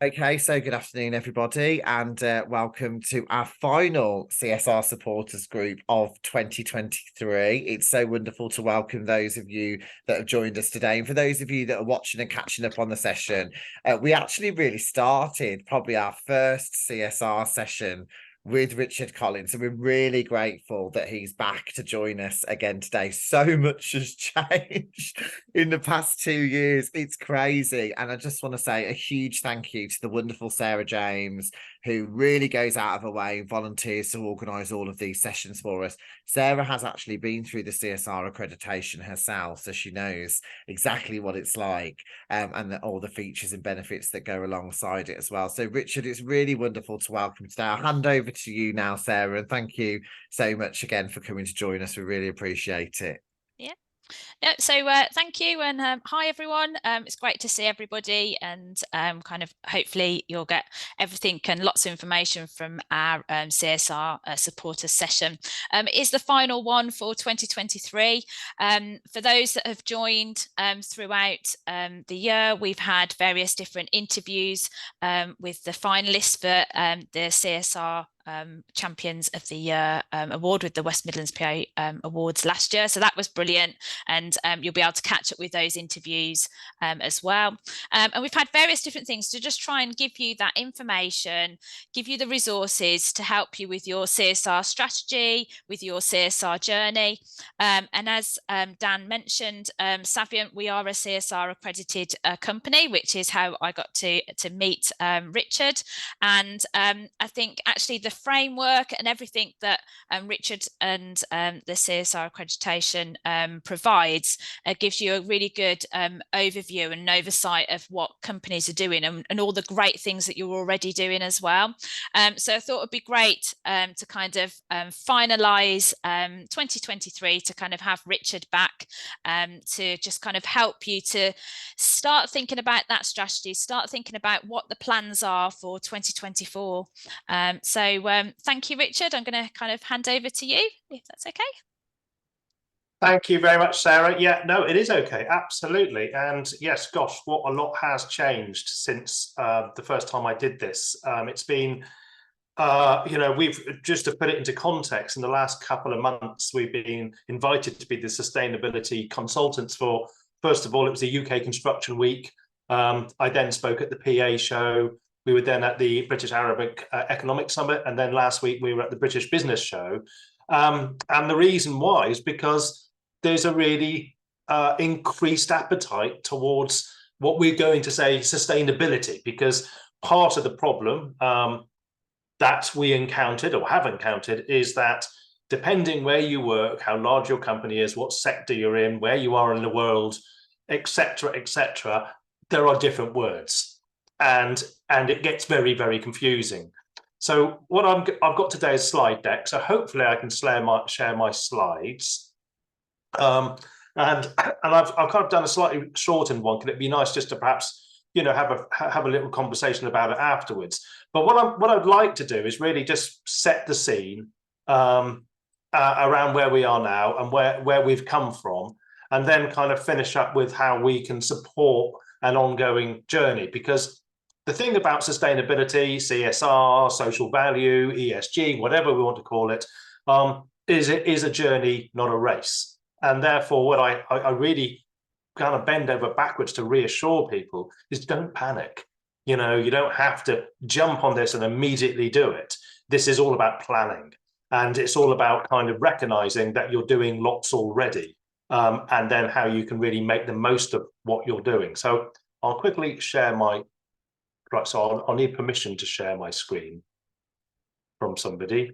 Okay, so good afternoon, everybody, and welcome to our final CSR supporters group of 2023. It's so wonderful to welcome those of you that have joined us today. And for those of you that are watching and catching up on the session, we actually really started probably our first CSR session with Richard Collins. So we're really grateful that he's back to join us again today. So much has changed in the past 2 years. It's crazy. And I just want to say a huge thank you to the wonderful Sarah James, who really goes out of her way and volunteers to organise all of these sessions for us. Sarah has actually been through the CSR accreditation herself, so she knows exactly what it's like, and all the features and benefits that go alongside it as well. So Richard, it's really wonderful to welcome you today. I'll hand over to you now, Sarah, and thank you so much again for coming to join us. We really appreciate it. Yeah, so thank you, and hi everyone. It's great to see everybody, and kind of hopefully you'll get everything and lots of information from our CSR supporter session. It is the final one for 2023. For those that have joined throughout the year, we've had various different interviews with the finalists for the CSR Champions of the Year award with the West Midlands PA Awards last year. So that was brilliant, and you'll be able to catch up with those interviews as well. And we've had various different things to just try and give you that information, give you the resources to help you with your CSR strategy, with your CSR journey. And as Dan mentioned, Savient, we are a CSR accredited company, which is how I got to meet Richard. And I think actually the framework and everything that Richard and the CSR accreditation provides gives you a really good overview and oversight of what companies are doing, and all the great things that you're already doing as well. So I thought it'd be great to kind of finalize 2023, to kind of have Richard back to just kind of help you to start thinking about that strategy, start thinking about what the plans are for 2024. So thank you, Richard. I'm going to kind of hand over to you, if that's okay. Thank you very much, Sarah. Yeah, no, it is okay. Absolutely. And yes, gosh, what a lot has changed since the first time I did this. It's been, we've, just to put it into context, in the last couple of months, we've been invited to be the sustainability consultants for, first of all, it was the UK Construction Week. I then spoke at the PA show. We were then at the British Arabic Economic Summit. And then last week we were at the British Business Show. And the reason why is because there's a really increased appetite towards what we're going to say sustainability, because part of the problem that we encountered or have encountered is that depending where you work, how large your company is, what sector you're in, where you are in the world, etc., there are different words. And it gets very, very confusing. So what I've got today is a slide deck. So hopefully I can share my slides. And I've kind of done a slightly shortened one. Can it be nice just to perhaps have a little conversation about it afterwards? But what I'd like to do is really just set the scene around where we are now and where we've come from, and then kind of finish up with how we can support an ongoing journey. Because the thing about sustainability, CSR, social value, ESG, whatever we want to call it, is it is a journey, not a race. And therefore, what I really kind of bend over backwards to reassure people is don't panic. You don't have to jump on this and immediately do it. This is all about planning. And it's all about kind of recognizing that you're doing lots already, and then how you can really make the most of what you're doing. So I'll quickly share my... Right, so I'll need permission to share my screen from somebody.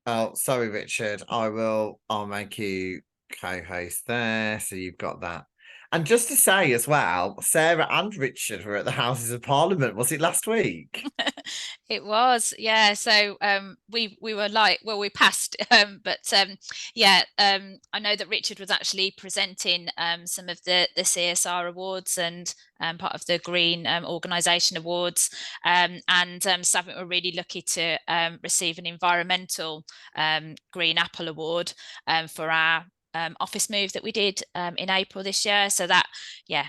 Oh, sorry, Richard. I'll make you co-host there, so you've got that. And just to say as well, Sarah and Richard were at the Houses of Parliament. Was it last week? It was, yeah. So we were like, well, we passed, but yeah, I know that Richard was actually presenting some of the CSR awards and part of the Green Organisation Awards, and Savient were really lucky to receive an environmental Green Apple Award for our office move that we did in April this year. So that, yeah,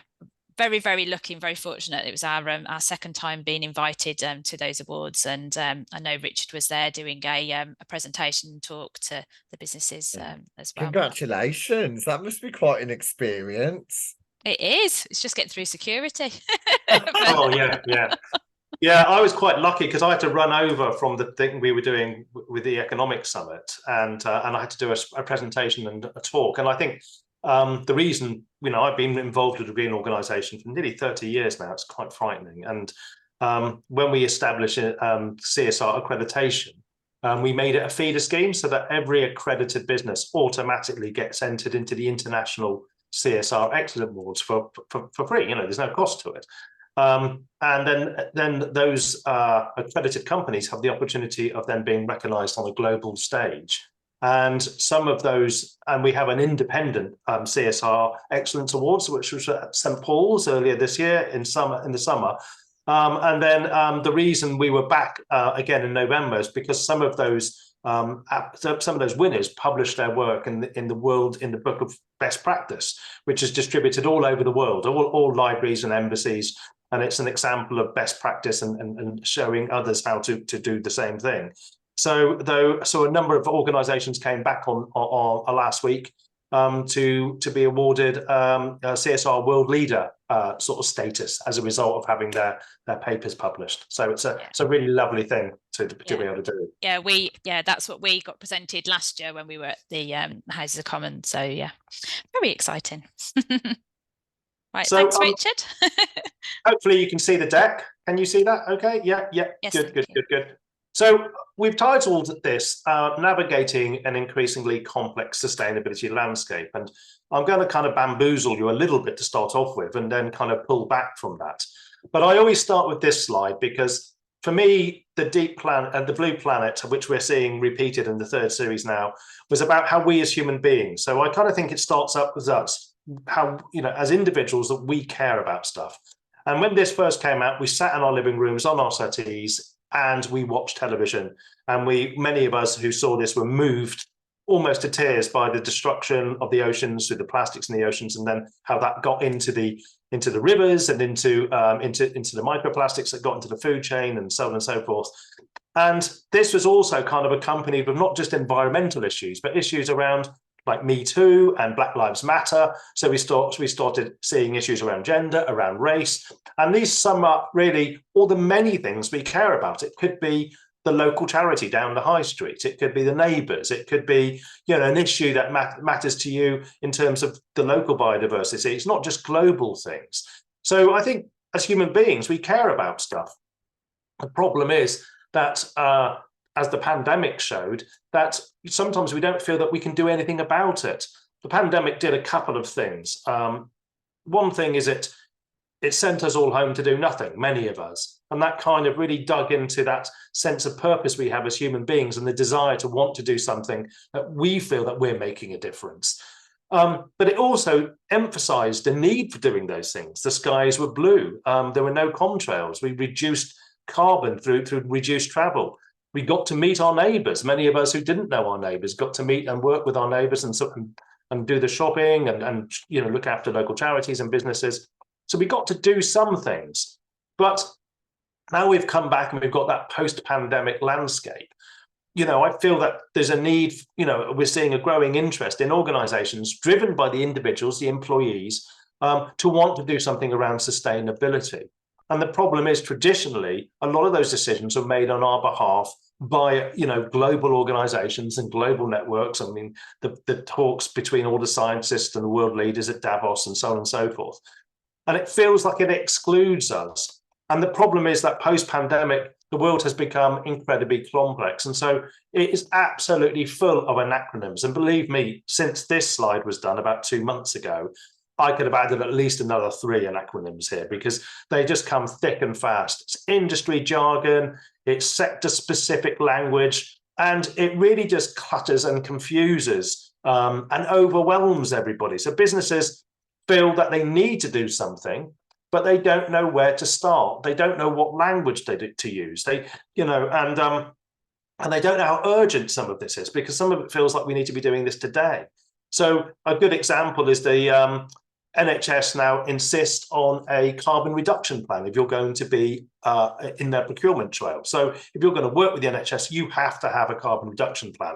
very, very lucky and very fortunate. It was our second time being invited to those awards, and I know Richard was there doing a presentation talk to the businesses as well. Congratulations! That must be quite an experience. It is. It's just getting through security. Oh yeah. I was quite lucky because I had to run over from the thing we were doing with the Economic Summit, and I had to do a presentation and a talk. And I think the reason, I've been involved with the green organisation for nearly 30 years now. It's quite frightening. And when we established CSR Accreditation, we made it a feeder scheme so that every accredited business automatically gets entered into the International CSR Excellence Awards for free. There's no cost to it. And then those accredited companies have the opportunity of then being recognised on a global stage. And some of those, and we have an independent CSR Excellence Awards, which was at St. Paul's earlier this year in the summer. And then the reason we were back again in November is because some of those winners published their work in the book of best practice, which is distributed all over the world, all libraries and embassies. And it's an example of best practice and showing others how to do the same thing. So a number of organisations came back on last week to be awarded a CSR world leader sort of status as a result of having their papers published. So it's a really lovely thing to be able to do. Yeah, that's what we got presented last year when we were at the Houses of Commons. So yeah, very exciting. Right, so, thanks, Richard. Hopefully you can see the deck. Can you see that? Okay. Yeah. Yes, good. So we've titled this Navigating an Increasingly Complex Sustainability Landscape. And I'm going to kind of bamboozle you a little bit to start off with and then kind of pull back from that. But I always start with this slide because for me, the deep planet and the blue planet, which we're seeing repeated in the third series now, was about how we as human beings. So I kind of think it starts up with us, how, as individuals, that we care about stuff. And when this first came out, we sat in our living rooms on our settees and we watched television. And many of us who saw this were moved almost to tears by the destruction of the oceans through the plastics in the oceans, and then how that got into the rivers and into the microplastics that got into the food chain and so on and so forth. And this was also kind of accompanied with not just environmental issues, but issues around like Me Too and Black Lives Matter. So we started seeing issues around gender, around race, and these sum up really all the many things we care about. It could be the local charity down the high street. It could be the neighbours. It could be, an issue that matters to you in terms of the local biodiversity. It's not just global things. So I think as human beings, we care about stuff. The problem is that as the pandemic showed, that sometimes we don't feel that we can do anything about it. The pandemic did a couple of things. One thing is it sent us all home to do nothing, many of us. And that kind of really dug into that sense of purpose we have as human beings and the desire to want to do something that we feel that we're making a difference. But it also emphasized the need for doing those things. The skies were blue. There were no contrails. We reduced carbon through reduced travel. We got to meet our neighbours. Many of us who didn't know our neighbours got to meet and work with our neighbours and do the shopping and look after local charities and businesses. So we got to do some things. But now we've come back and we've got that post-pandemic landscape. I feel that there's a need, we're seeing a growing interest in organisations driven by the individuals, the employees, to want to do something around sustainability. And the problem is traditionally, a lot of those decisions are made on our behalf by, global organizations and global networks. I mean, the talks between all the scientists and the world leaders at Davos and so on and so forth. And it feels like it excludes us. And the problem is that post-pandemic, the world has become incredibly complex. And so it is absolutely full of acronyms. And believe me, since this slide was done about 2 months ago, I could have added at least another 3 acronyms here because they just come thick and fast. It's industry jargon, it's sector-specific language, and it really just clutters and confuses and overwhelms everybody. So businesses feel that they need to do something, but they don't know where to start. They don't know what language to use. And they don't know how urgent some of this is because some of it feels like we need to be doing this today. So a good example is the NHS now insist on a carbon reduction plan if you're going to be in their procurement trail. So if you're going to work with the NHS, you have to have a carbon reduction plan.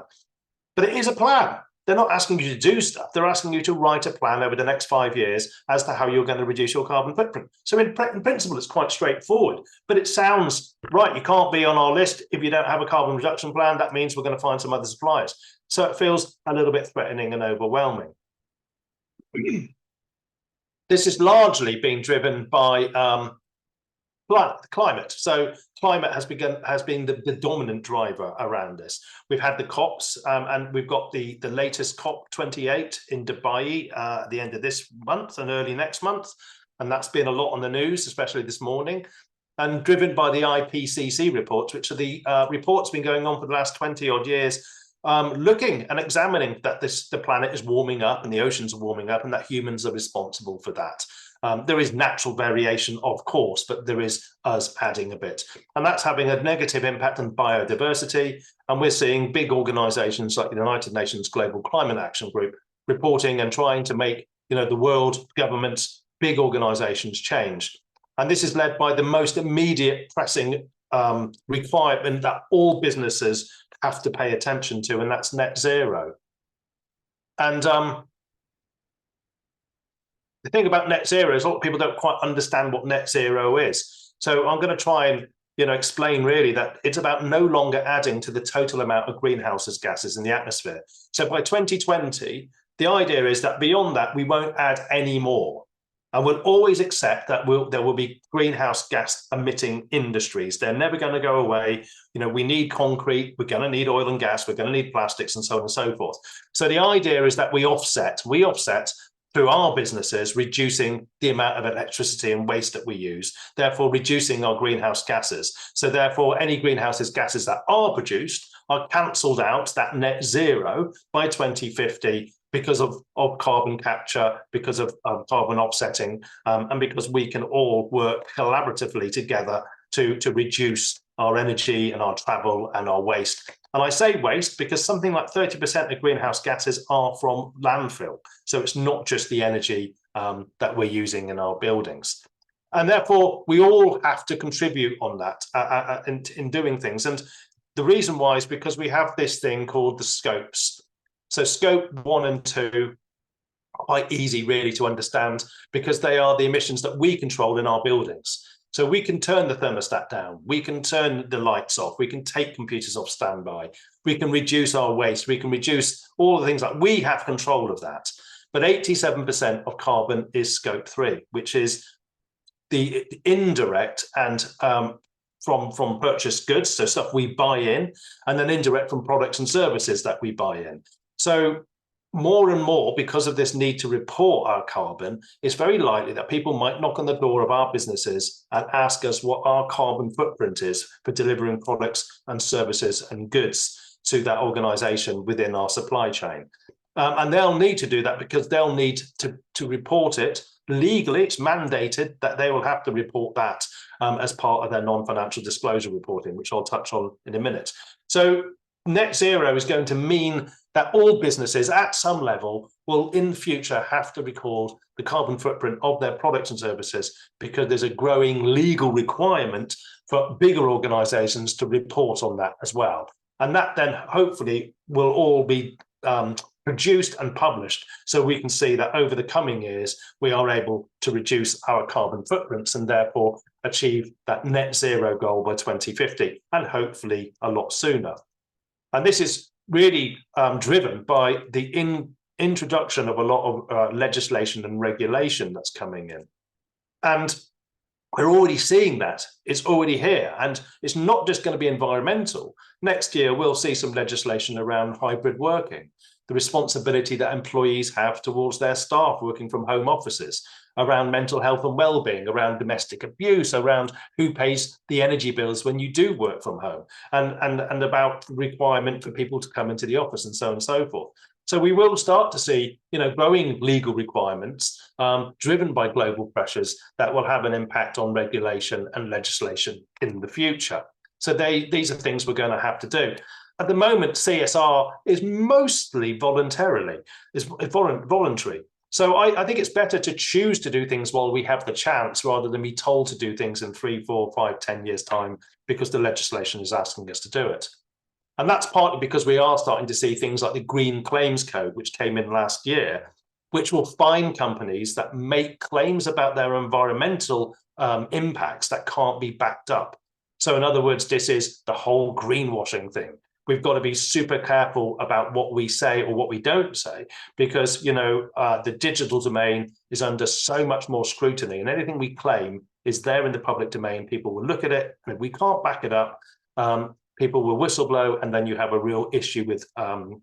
But it is a plan. They're not asking you to do stuff. They're asking you to write a plan over the next 5 years as to how you're going to reduce your carbon footprint. So in principle, it's quite straightforward, but it sounds right. You can't be on our list if you don't have a carbon reduction plan. That means we're going to find some other suppliers. So it feels a little bit threatening and overwhelming. This is largely being driven by climate. So climate has been the dominant driver around this. We've had the COPs, and we've got the latest COP28 in Dubai at the end of this month and early next month, and that's been a lot on the news, especially this morning, and driven by the IPCC reports, which are the reports been going on for the last 20 odd years, looking and examining that the planet is warming up and the oceans are warming up and that humans are responsible for that. There is natural variation, of course, but there is us adding a bit. And that's having a negative impact on biodiversity. And we're seeing big organizations like the United Nations Global Climate Action Group reporting and trying to make, the world governments, big organizations change. And this is led by the most immediate pressing requirement that all businesses have to pay attention to, and that's net zero. And the thing about net zero is a lot of people don't quite understand what net zero is. So I'm going to try and explain really that it's about no longer adding to the total amount of greenhouse gases in the atmosphere. So by 2020, the idea is that beyond that, we won't add any more. And we'll always accept that there will be greenhouse gas emitting industries. They're never going to go away. We need concrete, we're going to need oil and gas, we're going to need plastics and so on and so forth. So the idea is that we offset through our businesses, reducing the amount of electricity and waste that we use, therefore reducing our greenhouse gases. So therefore, any greenhouse gases that are produced are cancelled out, that net zero, by 2050 because of carbon capture, because of carbon offsetting, and because we can all work collaboratively together to reduce our energy and our travel and our waste. And I say waste because something like 30% of greenhouse gases are from landfill. So it's not just the energy that we're using in our buildings. And therefore, we all have to contribute on that in doing things. And the reason why is because we have this thing called the scopes. So scope 1 and 2 are quite easy really to understand because they are the emissions that we control in our buildings. So we can turn the thermostat down, we can turn the lights off, we can take computers off standby, we can reduce our waste, we can reduce all the things like we have control of that. But 87% of carbon is scope 3, which is the indirect and from purchased goods, so stuff we buy in, and then indirect from products and services that we buy in. So more and more, because of this need to report our carbon, it's very likely that people might knock on the door of our businesses and ask us what our carbon footprint is for delivering products and services and goods to that organization within our supply chain. And they'll need to do that because they'll need to report it legally. It's mandated that they will have to report that as part of their non-financial disclosure reporting, which I'll touch on in a minute. So net zero is going to mean that all businesses at some level will in future have to record the carbon footprint of their products and services because there's a growing legal requirement for bigger organizations to report on that as well. And that then hopefully will all be produced and published so we can see that over the coming years we are able to reduce our carbon footprints and therefore achieve that net zero goal by 2050 and hopefully a lot sooner. And this is really driven by the introduction of a lot of legislation and regulation that's coming in. And we're already seeing that. It's already here. And it's not just going to be environmental. Next year, we'll see some legislation around hybrid working, the responsibility that employees have towards their staff working from home offices, around mental health and well-being, around domestic abuse, around who pays the energy bills when you do work from home, and about the requirement for people to come into the office and so on and so forth. So we will start to see, growing legal requirements driven by global pressures that will have an impact on regulation and legislation in the future. So these are things we're going to have to do. At the moment, CSR is mostly voluntary. So I think it's better to choose to do things while we have the chance rather than be told to do things in 3, 4, 5, 10 years' time because the legislation is asking us to do it. And that's partly because we are starting to see things like the Green Claims Code, which came in last year, which will fine companies that make claims about their environmental impacts that can't be backed up. So in other words, this is the whole greenwashing thing. We've got to be super careful about what we say or what we don't say, because, you know, the digital domain is under so much more scrutiny, and anything we claim is there in the public domain. People will look at it, and if we can't back it up, people will whistleblow, and then you have a real issue with,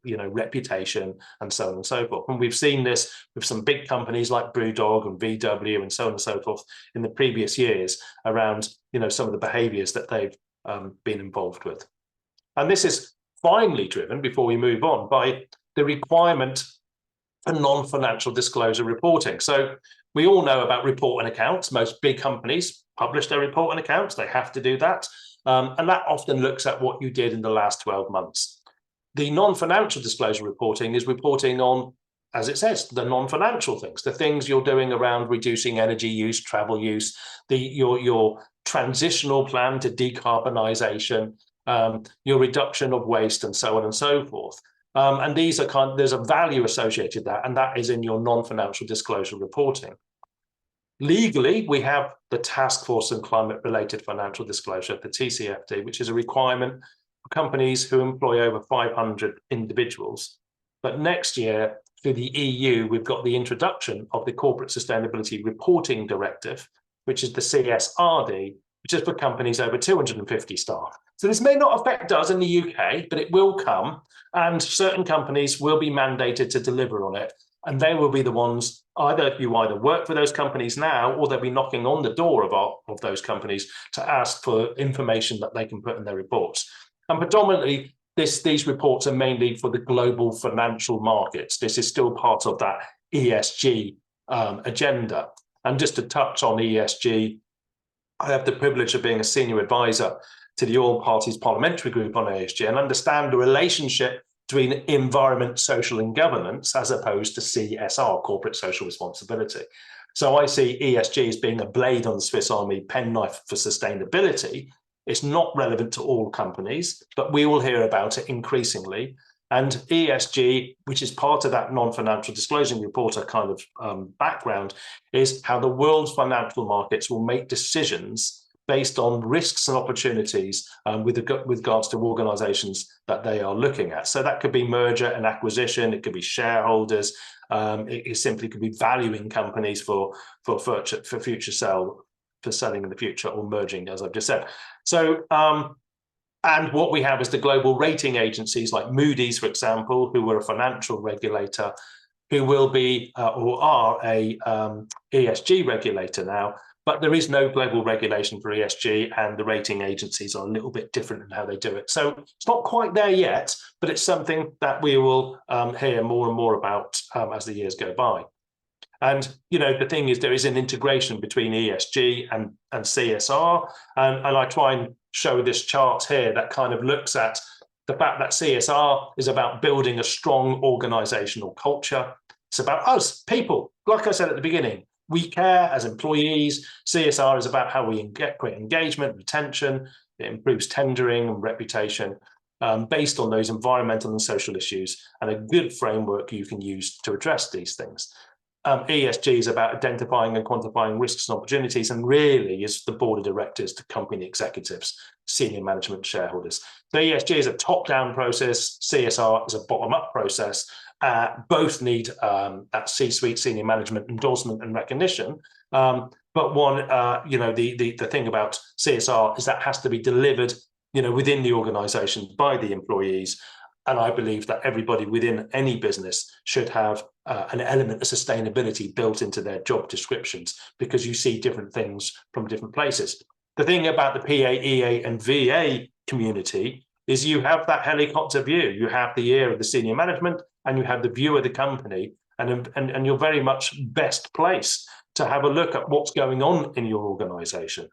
you know, reputation and so on and so forth. And we've seen this with some big companies like Brewdog and VW and so on and so forth in the previous years around, you know, some of the behaviours that they've been involved with. And this is finally driven, before we move on, by the requirement for non-financial disclosure reporting. So we all know about report and accounts. Most big companies publish their report and accounts. They have to do that. And that often looks at what you did in the last 12 months. The non-financial disclosure reporting is reporting on, as it says, the non-financial things, the things you're doing around reducing energy use, travel use, your transitional plan to decarbonisation, your reduction of waste, and so on and so forth. And these are there's a value associated with that, and that is in your non-financial disclosure reporting. Legally, we have the Task Force on Climate-Related Financial Disclosure, the TCFD, which is a requirement for companies who employ over 500 individuals. But next year, through the EU, we've got the introduction of the Corporate Sustainability Reporting Directive, which is the CSR-A, which is for companies over 250 staff. So this may not affect us in the UK, but it will come, and certain companies will be mandated to deliver on it. And they will be the ones, you either work for those companies now, or they'll be knocking on the door of those companies to ask for information that they can put in their reports. And predominantly, these reports are mainly for the global financial markets. This is still part of that ESG agenda. And just to touch on ESG, I have the privilege of being a senior advisor to the All Parties Parliamentary Group on ESG and understand the relationship between environment, social, and governance, as opposed to CSR, corporate social responsibility. So I see ESG as being a blade on the Swiss Army penknife for sustainability. It's not relevant to all companies, but we will hear about it increasingly. And ESG, which is part of that non-financial disclosure reporter kind of background, is how the world's financial markets will make decisions based on risks and opportunities with regards to organizations that they are looking at. So that could be merger and acquisition, it could be shareholders, it simply could be valuing companies for future selling in the future, or merging, as I've just said. So, and what we have is the global rating agencies like Moody's, for example, who were a financial regulator, who will be or are a ESG regulator now. But there is no global regulation for ESG, and the rating agencies are a little bit different in how they do it. So it's not quite there yet, but it's something that we will hear more and more about as the years go by. And, you know, the thing is, there is an integration between ESG and CSR. And I try and show this chart here that kind of looks at the fact that CSR is about building a strong organizational culture. It's about us, people, like I said at the beginning. We care as employees. CSR is about how we create engagement, retention. It improves tendering and reputation based on those environmental and social issues, and a good framework you can use to address these things. ESG is about identifying and quantifying risks and opportunities, and really is the board of directors to company executives, senior management, shareholders. So ESG is a top-down process. CSR is a bottom-up process. Both need that C-suite, senior management endorsement and recognition. But one, you know, the thing about CSR is that has to be delivered, you know, within the organization by the employees. And I believe that everybody within any business should have an element of sustainability built into their job descriptions, because you see different things from different places. The thing about the PA, EA, and VA community is you have that helicopter view. You have the ear of the senior management, and you have the view of the company, and you're very much best placed to have a look at what's going on in your organization.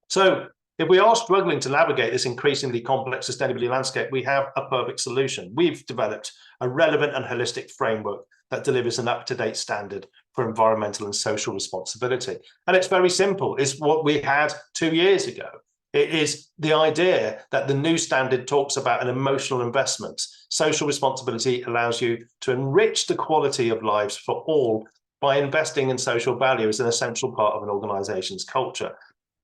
So If we are struggling to navigate this increasingly complex sustainability landscape, we have a perfect solution. We've developed a relevant and holistic framework that delivers an up-to-date standard for environmental and social responsibility. And it's very simple. It's what we had 2 years ago. It is the idea that the new standard talks about an emotional investment. Social responsibility allows you to enrich the quality of lives for all by investing in social value as an essential part of an organization's culture.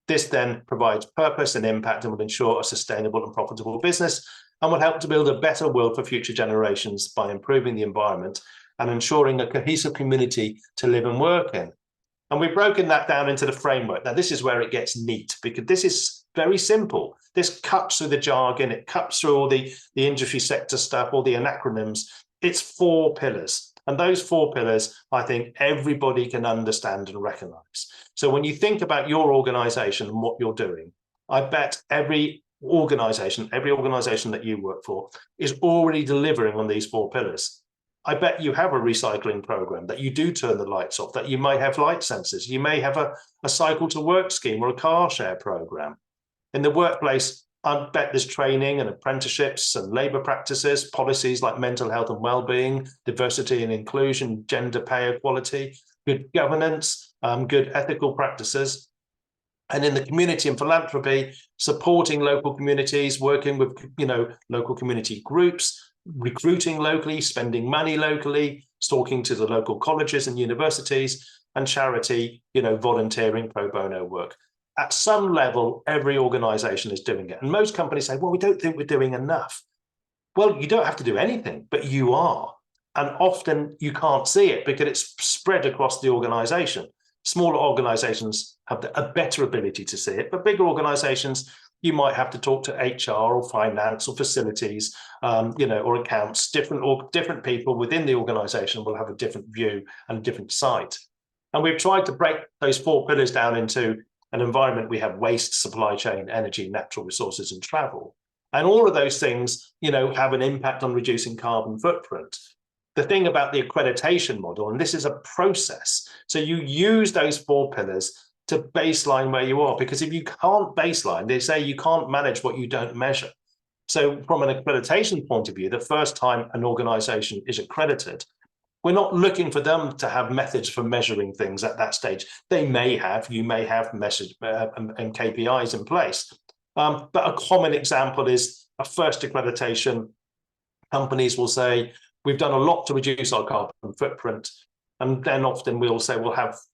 This then provides purpose and impact and will ensure a sustainable and profitable business and will help to build a better world for future generations by improving the environment and ensuring a cohesive community to live and work in. And we've broken that down into the framework. Now, this is where it gets neat, because this is very simple. This cuts through the jargon, it cuts through all the industry sector stuff, all the acronyms. It's 4 pillars. And those 4 pillars, I think everybody can understand and recognize. So when you think about your organization and what you're doing, I bet every organization that you work for is already delivering on these 4 pillars. I bet you have a recycling program, that you do turn the lights off, that you may have light sensors, you may have a cycle to work scheme or a car share program. In the workplace, I bet there's training and apprenticeships and labour practices, policies like mental health and well-being, diversity and inclusion, gender pay equality, good governance, good ethical practices. And in the community and philanthropy, supporting local communities, working with local community groups, recruiting locally, spending money locally, talking to the local colleges and universities, and charity, volunteering pro bono work. At some level, every organization is doing it. And most companies say, well, we don't think we're doing enough. Well, you don't have to do anything, but you are. And often you can't see it because it's spread across the organization. Smaller organizations have a better ability to see it, but bigger organizations, you might have to talk to HR or finance or facilities, or accounts. Different people within the organization will have a different view and a different sight. And we've tried to break those 4 pillars down into an environment. We have waste, supply chain, energy, natural resources, and travel. And all of those things, have an impact on reducing carbon footprint. The thing about the accreditation model, and this is a process, so you use those 4 pillars to baseline where you are, because if you can't baseline, they say you can't manage what you don't measure. So from an accreditation point of view, the first time an organization is accredited, we're not looking for them to have methods for measuring things at that stage. You may have message and KPIs in place. But a common example is a first accreditation. Companies will say, we've done a lot to reduce our carbon footprint. And then often we'll say,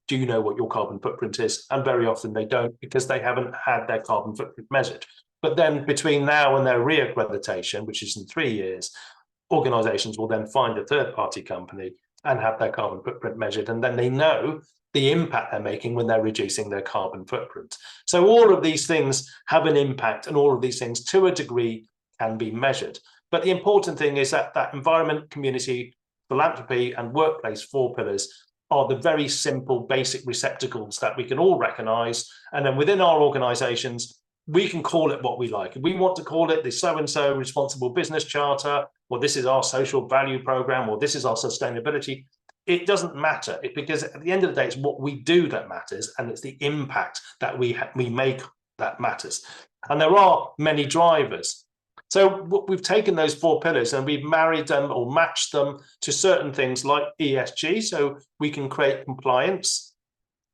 do you know what your carbon footprint is? And very often they don't, because they haven't had their carbon footprint measured. But then between now and their re-accreditation, which is in 3 years, organizations will then find a third-party company and have their carbon footprint measured. And then they know the impact they're making when they're reducing their carbon footprint. So all of these things have an impact, and all of these things to a degree can be measured. But the important thing is that environment, community, philanthropy, and workplace 4 pillars are the very simple, basic receptacles that we can all recognize. And then within our organizations, we can call it what we like. If we want to call it the so-and-so responsible business charter, or this is our social value program, or this is our sustainability, it doesn't matter, because at the end of the day, it's what we do that matters, and it's the impact that we make that matters. And there are many drivers. So we've taken those 4 pillars and we've married them or matched them to certain things like ESG, so we can create compliance.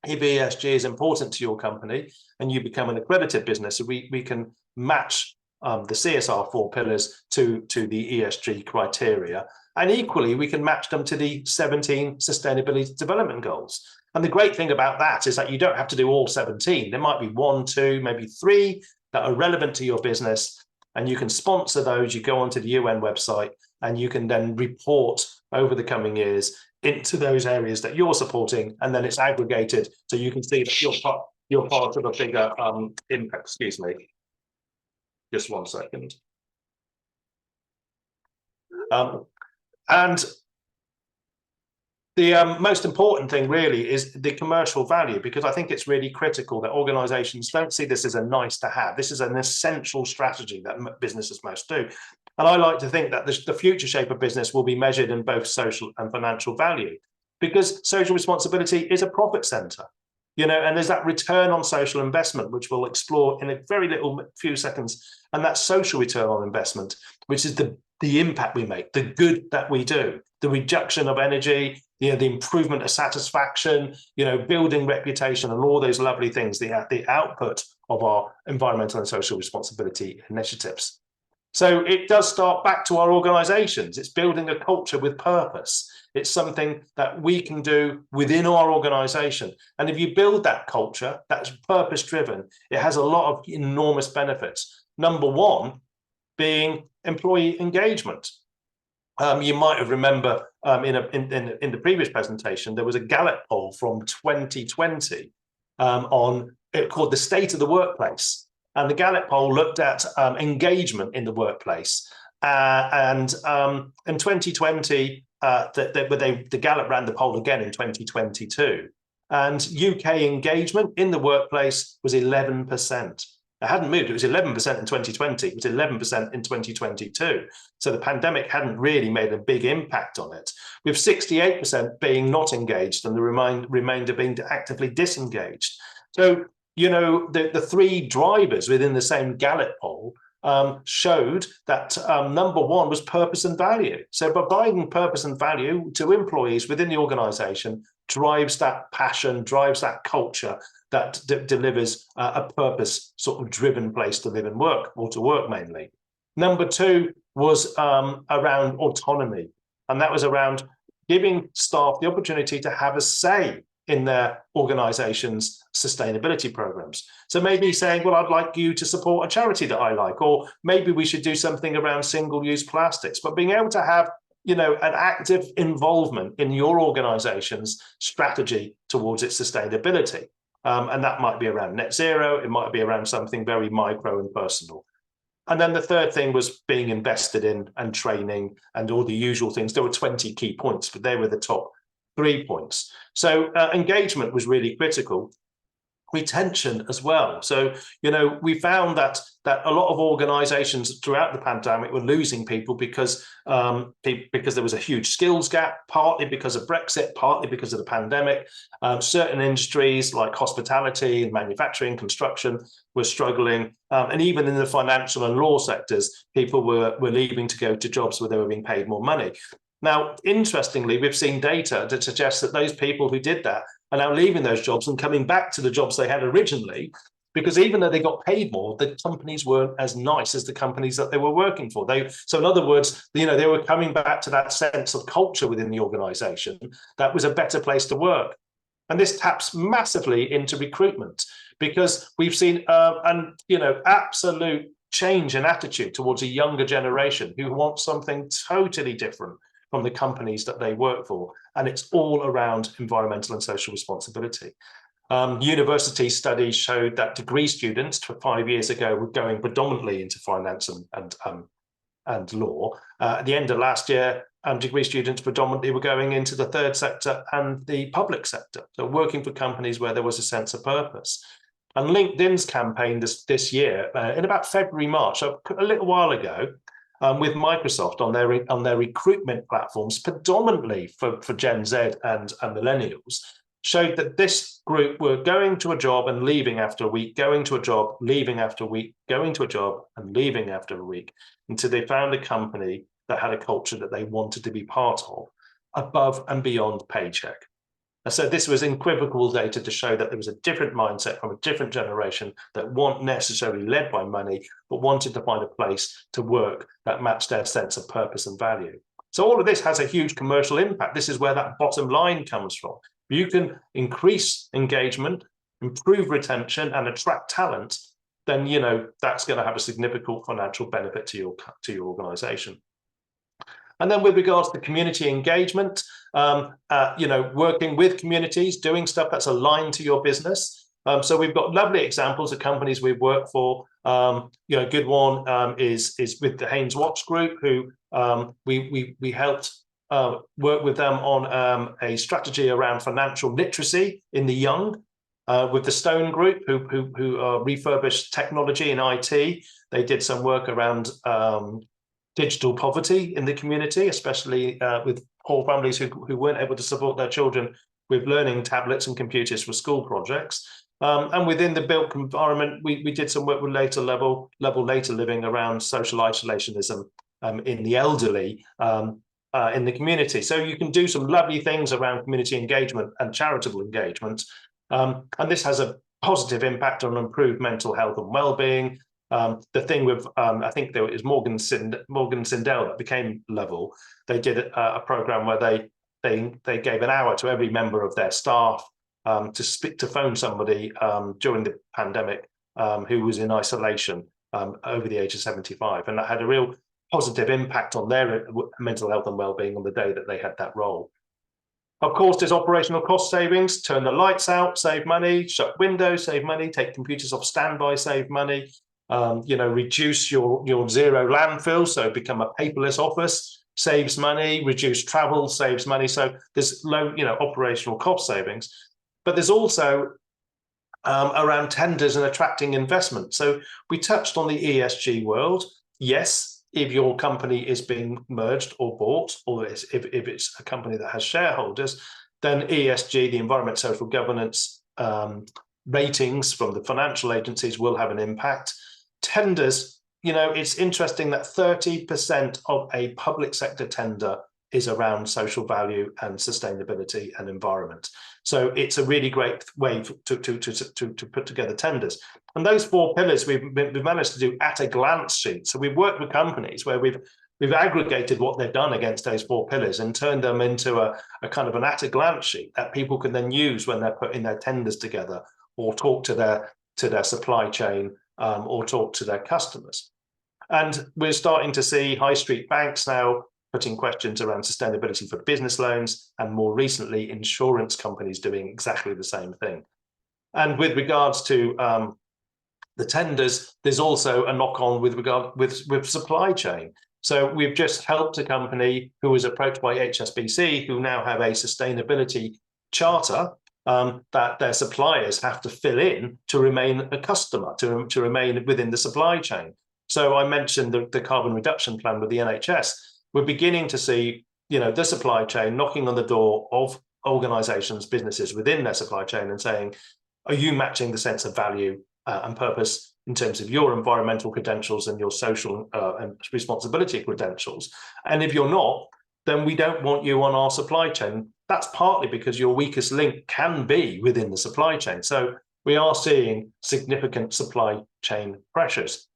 If ESG is important to your company and you become an accredited business, we can match the CSR 4 pillars to the ESG criteria. And equally, we can match them to the 17 sustainability development goals. And the great thing about that is that you don't have to do all 17. There might be 1, 2, maybe 3 that are relevant to your business, and you can sponsor those. You go onto the UN website and you can then report over the coming years into those areas that you're supporting, and then it's aggregated so you can see that you're part of a bigger impact. Excuse me, just 1 second. And the most important thing really is the commercial value, because I think it's really critical that organizations don't see this as a nice to have. This is an essential strategy that businesses must do. And I like to think that the future shape of business will be measured in both social and financial value, because social responsibility is a profit center. and there's that return on social investment, which we'll explore in a very few seconds. And that social return on investment, which is the impact we make, the good that we do, the reduction of energy, the improvement of satisfaction, building reputation, and all those lovely things, the output of our environmental and social responsibility initiatives. So it does start back to our organizations. It's building a culture with purpose. It's something that we can do within our organization. And if you build that culture that's purpose driven, it has a lot of enormous benefits. Number one being employee engagement. You might have remember in the previous presentation, there was a Gallup poll from 2020 on it called the State of the Workplace. And the Gallup poll looked at engagement in the workplace. And in 2020, the Gallup ran the poll again in 2022. And UK engagement in the workplace was 11%. It hadn't moved. It was 11% in 2020. It was 11% in 2022. So the pandemic hadn't really made a big impact on it, with 68% being not engaged and the remainder being actively disengaged. So, the three drivers within the same Gallup poll showed that number one was purpose and value. So providing purpose and value to employees within the organization drives that passion, drives that culture that delivers a purpose sort of driven place to live and work, or to work mainly. Number two was around autonomy. And that was around giving staff the opportunity to have a say in their organization's sustainability programs. So maybe saying, well, I'd like you to support a charity that I like, or maybe we should do something around single-use plastics, but being able to have an active involvement in your organization's strategy towards its sustainability. And that might be around net zero, it might be around something very micro and personal. And then the third thing was being invested in and training and all the usual things. There were 20 key points, but they were the top 3 points. So engagement was really critical. Retention as well. So, we found that a lot of organizations throughout the pandemic were losing people because there was a huge skills gap, partly because of Brexit, partly because of the pandemic. Certain industries like hospitality and manufacturing, construction were struggling. And even in the financial and law sectors, people were leaving to go to jobs where they were being paid more money. Now, interestingly, we've seen data that suggests that those people who did that are now leaving those jobs and coming back to the jobs they had originally, because even though they got paid more, the companies weren't as nice as the companies that they were working for. So in other words, they were coming back to that sense of culture within the organization that was a better place to work. And this taps massively into recruitment, because we've seen absolute change in attitude towards a younger generation who want something totally different from the companies that they work for. And it's all around environmental and social responsibility. University studies showed that degree students 5 years ago were going predominantly into finance and law. At the end of last year, degree students predominantly were going into the third sector and the public sector. So working for companies where there was a sense of purpose. And LinkedIn's campaign this year, in about February, March, a little while ago, with Microsoft on their recruitment platforms, predominantly for Gen Z and millennials, showed that this group were going to a job and leaving after a week, going to a job, leaving after a week, going to a job and leaving after a week, until they found a company that had a culture that they wanted to be part of, above and beyond paycheck. And so this was equivocal data to show that there was a different mindset from a different generation that weren't necessarily led by money, but wanted to find a place to work that matched their sense of purpose and value. So all of this has a huge commercial impact. This is where that bottom line comes from. You can increase engagement, improve retention, and attract talent, then that's going to have a significant financial benefit to your organization. And then with regards to community engagement, working with communities, doing stuff that's aligned to your business. So we've got lovely examples of companies we've worked for. A good one is with the Haynes Watts Group, who we helped work with them on a strategy around financial literacy in the young. With the Stone Group, who refurbished technology and IT, they did some work around digital poverty in the community, especially with poor families who weren't able to support their children with learning tablets and computers for school projects. And within the built environment, we did some work with later living around social isolationism in the elderly in the community. So you can do some lovely things around community engagement and charitable engagement. And this has a positive impact on improved mental health and well-being. The thing with, I think there was Morgan Sindel that became Level. They did a program where they gave an hour to every member of their staff to phone somebody during the pandemic who was in isolation over the age of 75, and that had a real positive impact on their mental health and well-being on the day that they had that role. Of course, there's operational cost savings: turn the lights out, save money; shut windows, save money; take computers off standby, save money; reduce your zero landfill, so become a paperless office, saves money; reduce travel, saves money. So there's low, operational cost savings. But there's also around tenders and attracting investment. So we touched on the ESG world. Yes, if your company is being merged or bought, or if it's a company that has shareholders, then ESG, the environment, social governance ratings from the financial agencies will have an impact. Tenders, it's interesting that 30% of a public sector tender is around social value and sustainability and environment. So it's a really great way to put together tenders. And those 4 pillars we've managed to do at a glance sheet. So we've worked with companies where we've aggregated what they've done against those 4 pillars and turned them into a kind of an at a glance sheet that people can then use when they're putting their tenders together, or talk to their supply chain, or talk to their customers. And we're starting to see high street banks now putting questions around sustainability for business loans, and more recently, insurance companies doing exactly the same thing. And with regards to the tenders, there's also a knock-on with supply chain. So we've just helped a company who was approached by HSBC, who now have a sustainability charter that their suppliers have to fill in to remain a customer, to remain within the supply chain. So I mentioned the carbon reduction plan with the NHS. We're beginning to see, the supply chain knocking on the door of organizations, businesses within their supply chain and saying, are you matching the sense of value and purpose in terms of your environmental credentials and your social and responsibility credentials? And if you're not, then we don't want you on our supply chain. That's partly because your weakest link can be within the supply chain. So we are seeing significant supply chain pressures.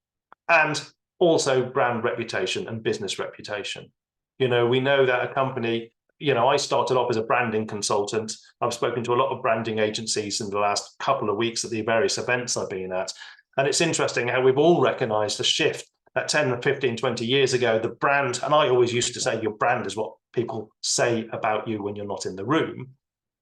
And also brand reputation and business reputation. We know that a company, I started off as a branding consultant. I've spoken to a lot of branding agencies in the last couple of weeks at the various events I've been at. And it's interesting how we've all recognized the shift that 10, 15, 20 years ago, the brand, and I always used to say your brand is what people say about you when you're not in the room.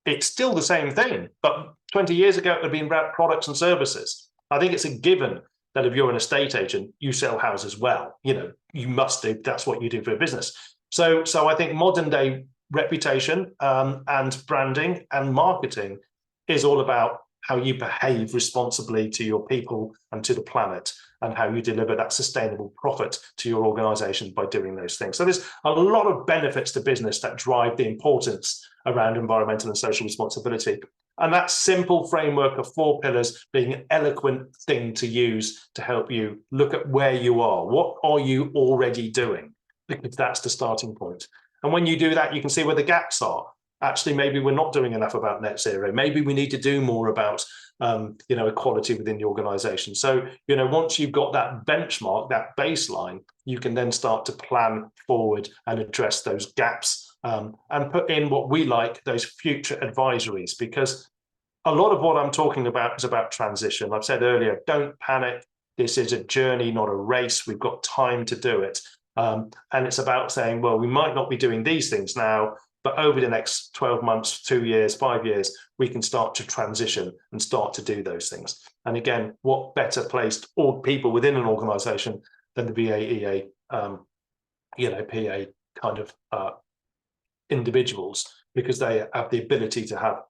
It's still the same thing, but 20 years ago, it would have been about products and services. I think it's a given that if you're an estate agent, you sell houses well. You must do. That's what you do for a business. So I think modern day reputation and branding and marketing is all about how you behave responsibly to your people and to the planet, and how you deliver that sustainable profit to your organization by doing those things. So there's a lot of benefits to business that drive the importance around environmental and social responsibility. And that simple framework of 4 pillars being an eloquent thing to use to help you look at where you are. What are you already doing? Because that's the starting point. And when you do that, you can see where the gaps are. Actually, maybe we're not doing enough about net zero. Maybe we need to do more about equality within the organization. So, once you've got that benchmark, that baseline, you can then start to plan forward and address those gaps. And put in what we like, those future advisories, because a lot of what I'm talking about is about transition. I've said earlier, don't panic. This is a journey, not a race. We've got time to do it. And it's about saying, well, we might not be doing these things now, but over the next 12 months, 2 years, 5 years, we can start to transition and start to do those things. And again, what better placed or people within an organization than the BAEA, PA kind of individuals, because they have the ability to have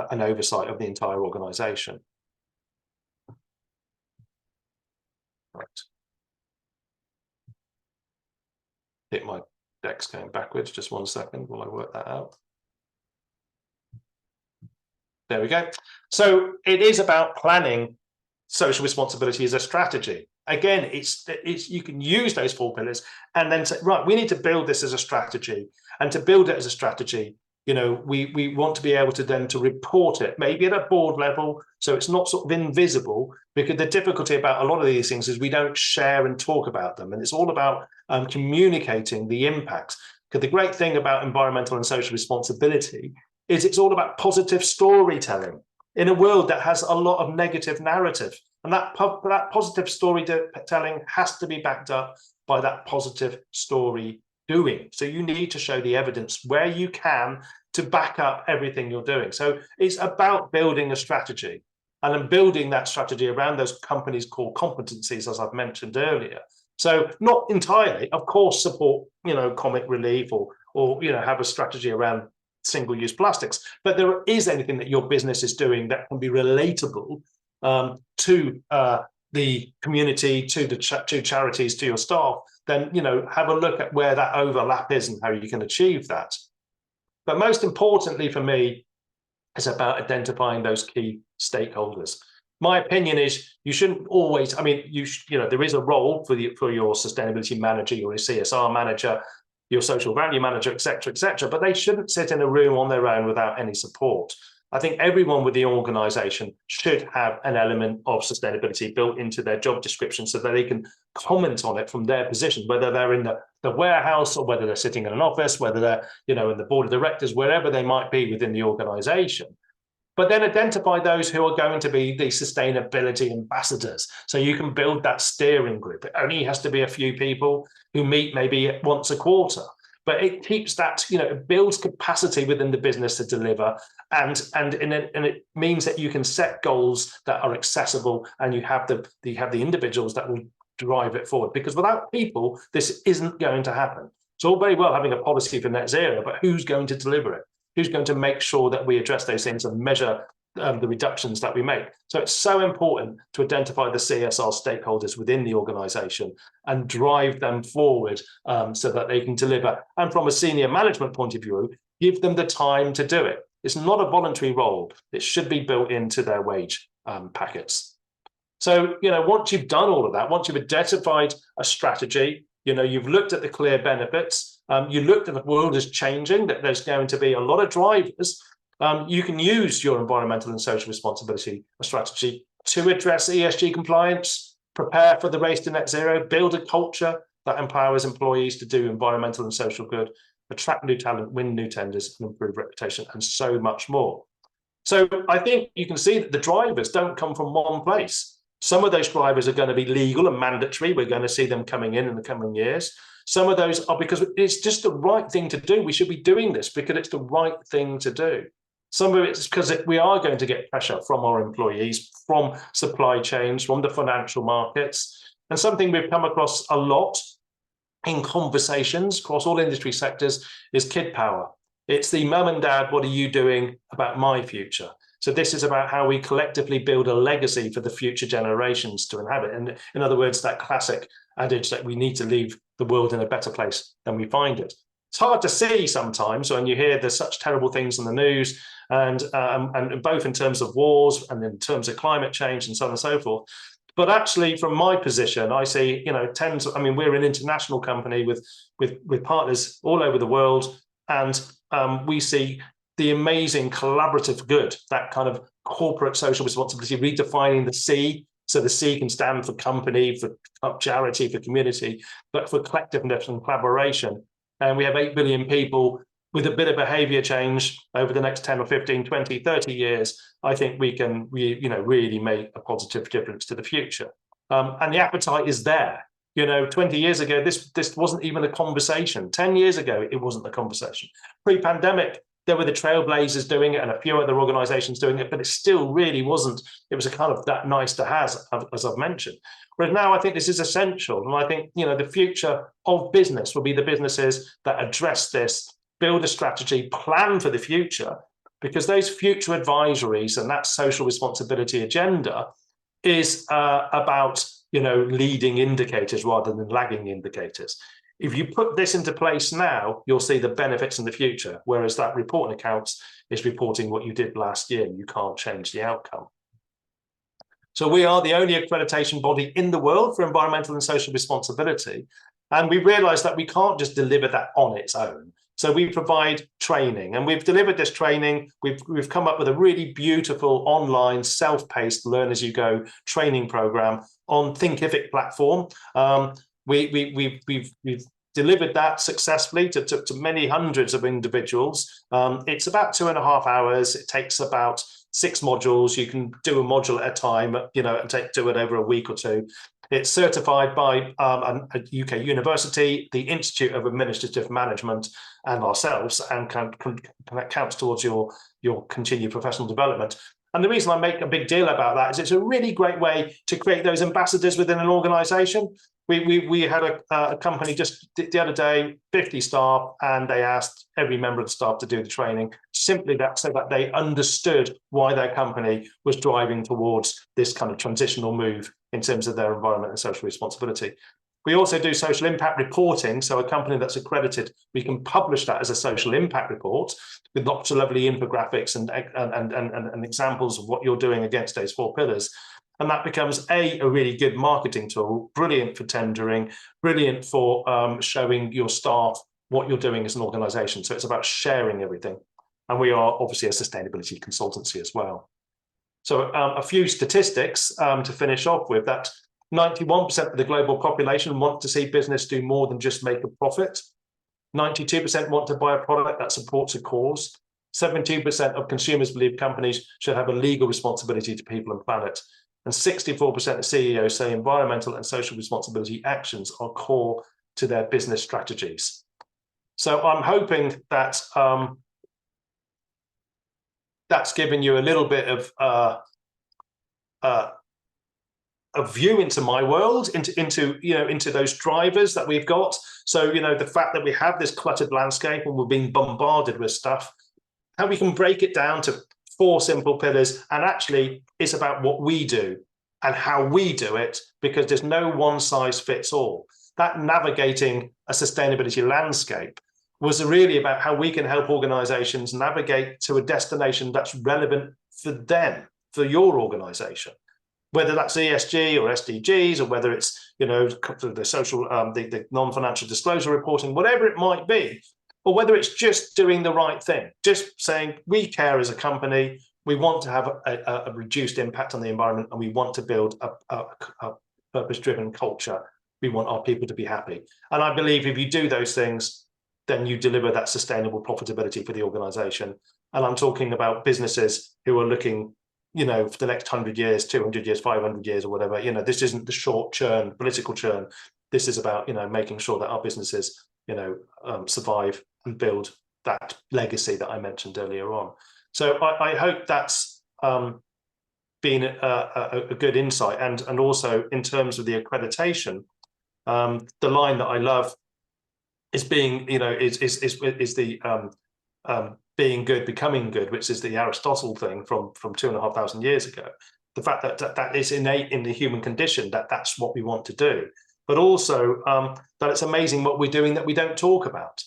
an oversight of the entire organization. Right. I think my deck's going backwards. Just 1 second while I work that out. There we go. So it is about planning social responsibility as a strategy. Again, it's you can use those 4 pillars and then say, right, we need to build this as a strategy. And to build it as a strategy, you know, we want to be able to then to report it, maybe at a board level, so it's not sort of invisible, because the difficulty about a lot of these things is we don't share and talk about them. And it's all about communicating the impacts. Because the great thing about environmental and social responsibility is it's all about positive storytelling in a world that has a lot of negative narrative. And that positive storytelling has to be backed up by that positive story doing. So you need to show the evidence where you can to back up everything you're doing. So it's about building a strategy and then building that strategy around those companies' core competencies, as I've mentioned earlier. So not entirely, of course, support, you know, comic relief or you know, have a strategy around single-use plastics, but there is anything that your business is doing that can be relatable to the community, to the to charities, to your staff, then, you know, have a look at where that overlap is and how you can achieve that. But most importantly for me, it's about identifying those key stakeholders. My opinion is you shouldn't always, I mean, you know, there is a role for your sustainability manager, your CSR manager, your social value manager, et cetera, but they shouldn't sit in a room on their own without any support. I think everyone with the organization should have an element of sustainability built into their job description so that they can comment on it from their position, whether they're in the warehouse or whether they're sitting in an office, whether they're, you know, in the board of directors, wherever they might be within the organization. But then identify those who are going to be the sustainability ambassadors. So you can build that steering group. It only has to be a few people who meet maybe once a quarter. But it keeps that, you know, it builds capacity within the business to deliver, and it means that you can set goals that are accessible, and you have the individuals that will drive it forward. Because without people, this isn't going to happen. It's all very well having a policy for net zero, but who's going to deliver it? Who's going to make sure that we address those things and measure the reductions that we make? So it's so important to identify the CSR stakeholders within the organization and drive them forward so that they can deliver. And from a senior management point of view, give them the time to do it. It's not a voluntary role. It should be built into their wage packets. So, you know, once you've done all of that, once you've identified a strategy, you know, you've looked at the clear benefits, you looked at the world is changing, that there's going to be a lot of drivers. You can use your environmental and social responsibility strategy to address ESG compliance, prepare for the race to net zero, build a culture that empowers employees to do environmental and social good, attract new talent, win new tenders, and improve reputation, and so much more. So I think you can see that the drivers don't come from one place. Some of those drivers are going to be legal and mandatory. We're going to see them coming in the coming years. Some of those are because it's just the right thing to do. We should be doing this because it's the right thing to do. Some of it's because we are going to get pressure from our employees, from supply chains, from the financial markets. And something we've come across a lot in conversations across all industry sectors is kid power. It's the mum and dad, what are you doing about my future? So this is about how we collectively build a legacy for the future generations to inhabit. And in other words, that classic adage that we need to leave the world in a better place than we find it. It's hard to see sometimes when you hear there's such terrible things in the news, and both in terms of wars and in terms of climate change and so on and so forth. But actually, from my position, I see, you know, we're an international company with partners all over the world, and we see the amazing collaborative good, that kind of corporate social responsibility, redefining the C. So the C can stand for company, for charity, for community, but for collectiveness and collaboration. And we have 8 billion people. With a bit of behavior change over the next 10 or 15, 20, 30 years, I think we can really make a positive difference to the future. And the appetite is there. You know, 20 years ago, this wasn't even a conversation. 10 years ago, it wasn't a conversation. Pre-pandemic, there were the trailblazers doing it and a few other organizations doing it, but it still really wasn't. It was a kind of that nice to have, as I've mentioned. Whereas now I think this is essential. And I think, you know, the future of business will be the businesses that address this, build a strategy, plan for the future, because those future advisories and that social responsibility agenda is about, you know, leading indicators rather than lagging indicators. If you put this into place now, you'll see the benefits in the future, whereas that reporting accounts is reporting what you did last year. You can't change the outcome. So we are the only accreditation body in the world for environmental and social responsibility. And we realized that we can't just deliver that on its own. So we provide training, and we've delivered this training. We've come up with a really beautiful online self-paced learn as you go training program on Thinkific platform. We've delivered that successfully to many hundreds of individuals. It's about 2.5 hours. It takes about 6 modules. You can do a module at a time, and do it over a week or two. It's certified by a UK university, the Institute of Administrative Management, and ourselves, and that counts towards your continued professional development. And the reason I make a big deal about that is it's a really great way to create those ambassadors within an organization. We had a company just the other day, 50 staff, and they asked every member of the staff to do the training, simply so that they understood why their company was driving towards this kind of transitional move in terms of their environment and social responsibility. We also do social impact reporting. So a company that's accredited, we can publish that as a social impact report with lots of lovely infographics and examples of what you're doing against those 4 pillars. And that becomes a really good marketing tool, brilliant for tendering, brilliant for showing your staff what you're doing as an organization. So it's about sharing everything. And we are obviously a sustainability consultancy as well. So a few statistics to finish off with, that 91% of the global population want to see business do more than just make a profit. 92% want to buy a product that supports a cause. 72% of consumers believe companies should have a legal responsibility to people and planet. And 64% of CEOs say environmental and social responsibility actions are core to their business strategies. So I'm hoping that that's given you a little bit of a view into my world, into those drivers that we've got. So the fact that we have this cluttered landscape and we're being bombarded with stuff, how we can break it down to 4 simple pillars, and actually it's about what we do and how we do it, because there's no one size fits all. That navigating a sustainability landscape was really about how we can help organizations navigate to a destination that's relevant for them, for your organization, whether that's ESG or SDGs, or whether it's the social, the non-financial disclosure reporting, whatever it might be, or whether it's just doing the right thing, just saying we care as a company, we want to have a reduced impact on the environment, and we want to build a purpose-driven culture. We want our people to be happy. And I believe if you do those things, then you deliver that sustainable profitability for the organization. And I'm talking about businesses who are looking, for the next 100 years, 200 years, 500 years, or whatever. This isn't the short churn, political churn. This is about, making sure that our businesses, survive and build that legacy that I mentioned earlier on. So I hope that's been a good insight. And also in terms of the accreditation, the line that I love is being, is the being good, becoming good, which is the Aristotle thing from 2,500 years ago. The fact that is innate in the human condition, that's what we want to do, but also that it's amazing what we're doing that we don't talk about.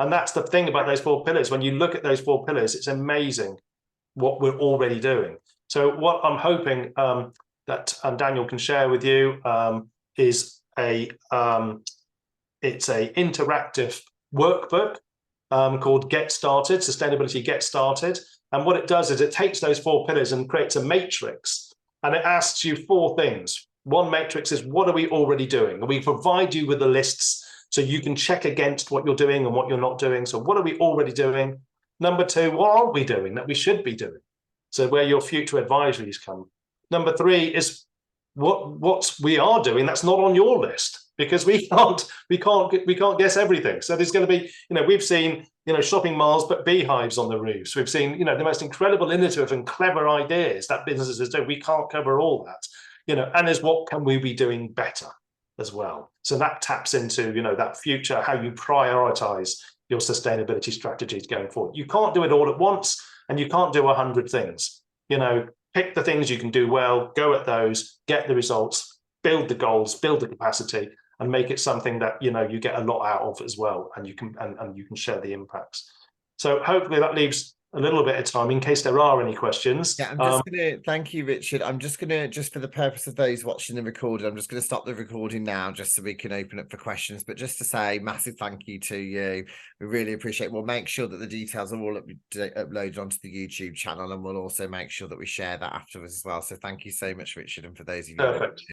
And that's the thing about those 4 pillars. When you look at those 4 pillars, it's amazing what we're already doing. So what I'm hoping that Daniel can share with you is it's a interactive workbook called Get Started, Sustainability Get Started. And what it does is it takes those 4 pillars and creates a matrix, and it asks you 4 things. One matrix is, what are we already doing? And we provide you with the lists so you can check against what you're doing and what you're not doing. So what are we already doing? Number 2, what aren't we doing that we should be doing? So where your future advisories come. Number 3 is what we are doing that's not on your list, because we can't guess everything. So there's going to be, we've seen, shopping malls put beehives on the roofs. We've seen, the most incredible, innovative and clever ideas that businesses do. We can't cover all that, and there's what can we be doing better as well. So that taps into, that future, how you prioritize your sustainability strategies going forward. You can't do it all at once, and you can't do 100 things. Pick the things you can do well, go at those, get the results, build the goals, build the capacity, and make it something that, you know, you get a lot out of as well, and you can share the impacts. So hopefully that leaves a little bit of time in case there are any questions. Yeah, I'm just gonna thank you, Richard. I'm just gonna, just for the purpose of those watching the recording, I'm just gonna stop the recording now just so we can open up for questions. But just to say massive thank you to you. We really appreciate it. We'll make sure that the details are all uploaded onto the YouTube channel, and we'll also make sure that we share that afterwards as well. So thank you so much, Richard, and for those of you Perfect.